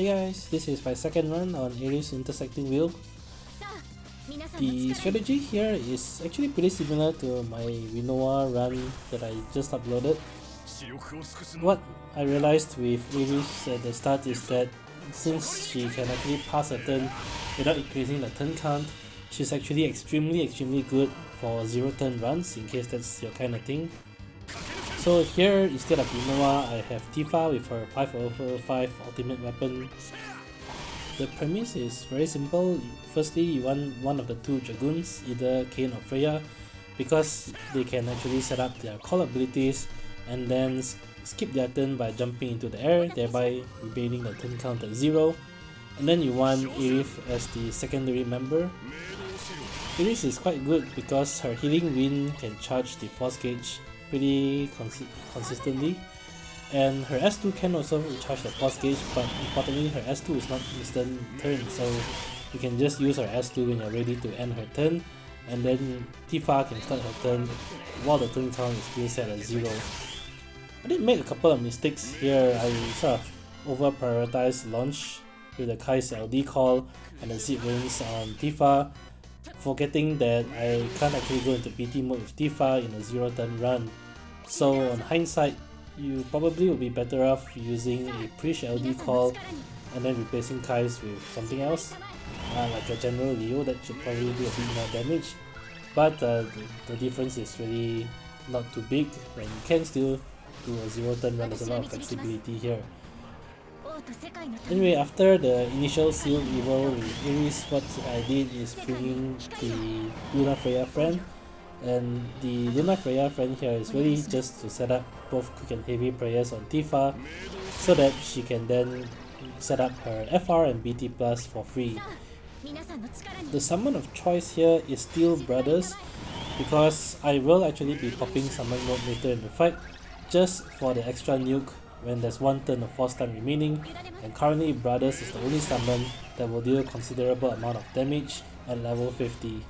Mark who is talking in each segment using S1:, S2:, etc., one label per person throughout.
S1: Hey guys, this is my second run on Aerith's Intersecting build. The strategy here is actually pretty similar to my Rinoa run that I just uploaded. What I realized with Aerith at the start is that since she can actually pass a turn without increasing the turn count, she's actually extremely good for 0 turn runs, in case that's your kind of thing. So here, instead of Rinoa, I have Tifa with her 5/5 ultimate weapon. The premise is very simple. Firstly, you want one of the two Dragoons, either Kain or Freya, because they can actually set up their call abilities and then skip their turn by jumping into the air, thereby retaining the turn count at 0. And then you want Aerith as the secondary member. Aerith is quite good because her healing wind can charge the force gauge pretty consistently, and her S2 can also recharge the force gauge, but importantly her S2 is not instant turn, so you can just use her S2 when you're ready to end her turn, and then Tifa can start her turn while the turn count is still set at 0. I did make a couple of mistakes here. I sort of over prioritized launch with the Keiss LD call and the seed rings on Tifa, forgetting that I can't actually go into PT mode with Tifa in a 0 turn run. So on hindsight, you probably will be better off using a Prishe LD call and then replacing Keiss with something else, like a general Leo that should probably do a bit more damage. But the difference is really not too big, and you can still do a 0 turn run. There's a lot of flexibility here. Anyway, after the initial seal evil with Aerith, what I did is bringing the Luna Freya friend, and the Luna Freya friend here is really just to set up both quick and heavy prayers on Tifa so that she can then set up her FR and BT plus for free. The summon of choice here is still Brothers, because I will actually be popping summon mode later in the fight just for the extra nuke when there's 1 turn of force time remaining, and currently Brothers is the only summon that will deal a considerable amount of damage at level 50.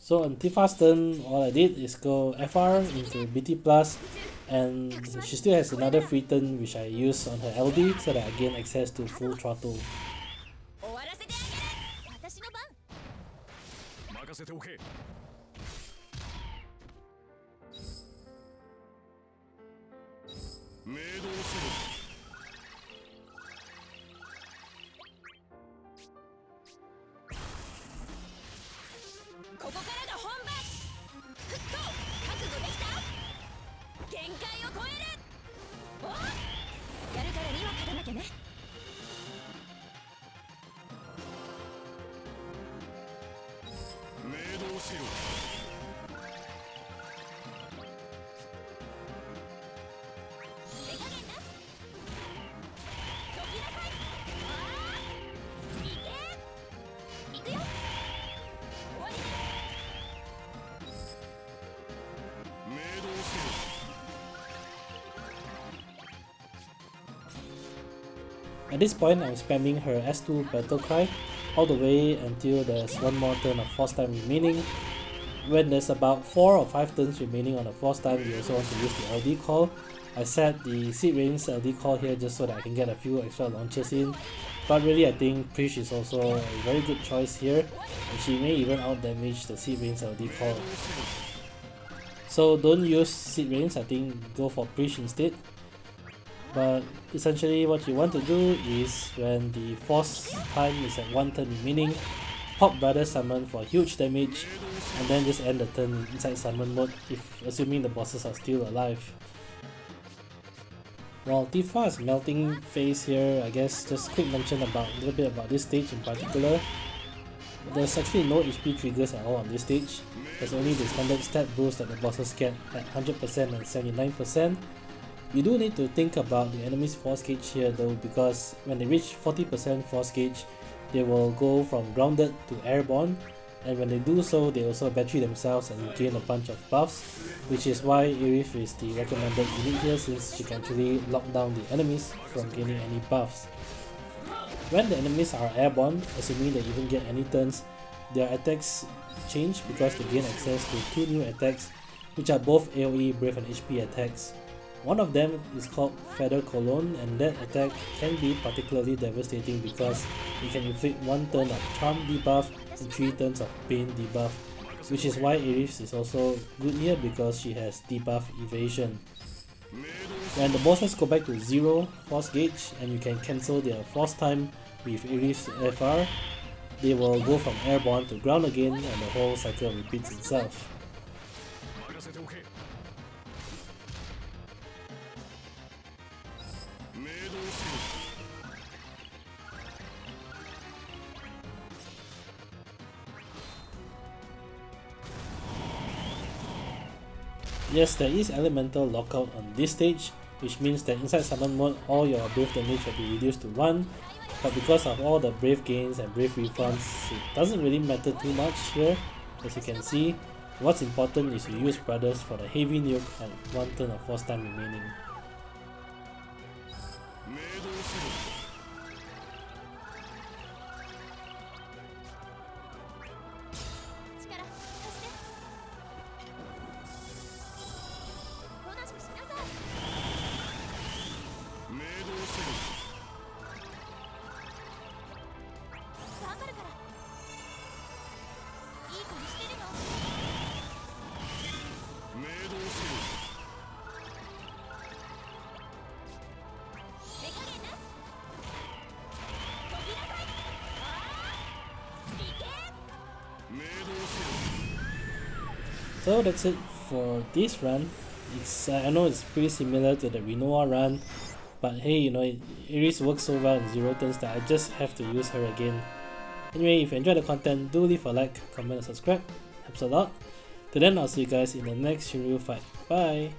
S1: So on Tifa's turn, all I did is go FR into BT plus, and she still has another free turn which I use on her LD so that I gain access to full throttle. At this point, I'm spamming her S2 battle cry all the way until there's 1 more turn of force time remaining. When there's about 4 or 5 turns remaining on the force time, you also want to use the LD call. I set the Seed Rain's LD call here just so that I can get a few extra launches in, But really I think Prishe is also a very good choice here, and she may even out damage the Seed Rains LD call. So don't use Seed Rains, I think go for Prishe instead. But essentially what you want to do is when the force time is at 1 turn remaining, pop Brother Summon for huge damage and then just end the turn inside summon mode if assuming the bosses are still alive. While Tifa is melting phase here, I guess just quick mention about a little bit about this stage in particular. There's actually no HP triggers at all on this stage. There's only the standard stat boost that the bosses get at 100% and 79%. You do need to think about the enemy's force gauge here though, because when they reach 40% force gauge, they will go from grounded to airborne, and when they do so, they also battery themselves and gain a bunch of buffs, which is why Aerith is the recommended unit here since she can actually lock down the enemies from gaining any buffs. When the enemies are airborne, assuming they even get any turns, their attacks change because they gain access to 2 new attacks, which are both AoE, Brave and HP attacks. One of them is called Feather Cologne, and that attack can be particularly devastating because it can inflict 1 turn of Charm debuff and 3 turns of Pain debuff, which is why Aerith is also good here because she has debuff evasion. When the bosses go back to 0 force gauge and you can cancel their force time with Aerith's FR, they will go from airborne to ground again and the whole cycle repeats itself. Yes, there is elemental lockout on this stage, which means that inside summon mode all your brave damage will be reduced to 1, but because of all the brave gains and brave refunds, it doesn't really matter too much here. As you can see, what's important is you use brothers for the heavy nuke and 1 turn of force time remaining. So that's it for this run. I know it's pretty similar to the Rinoa run, but hey, you know, Aerith works so well in 0 turns that I just have to use her again. Anyway, if you enjoyed the content, do leave a like, comment and subscribe, helps a lot. Till then, I'll see you guys in the next Shinryu fight. Bye!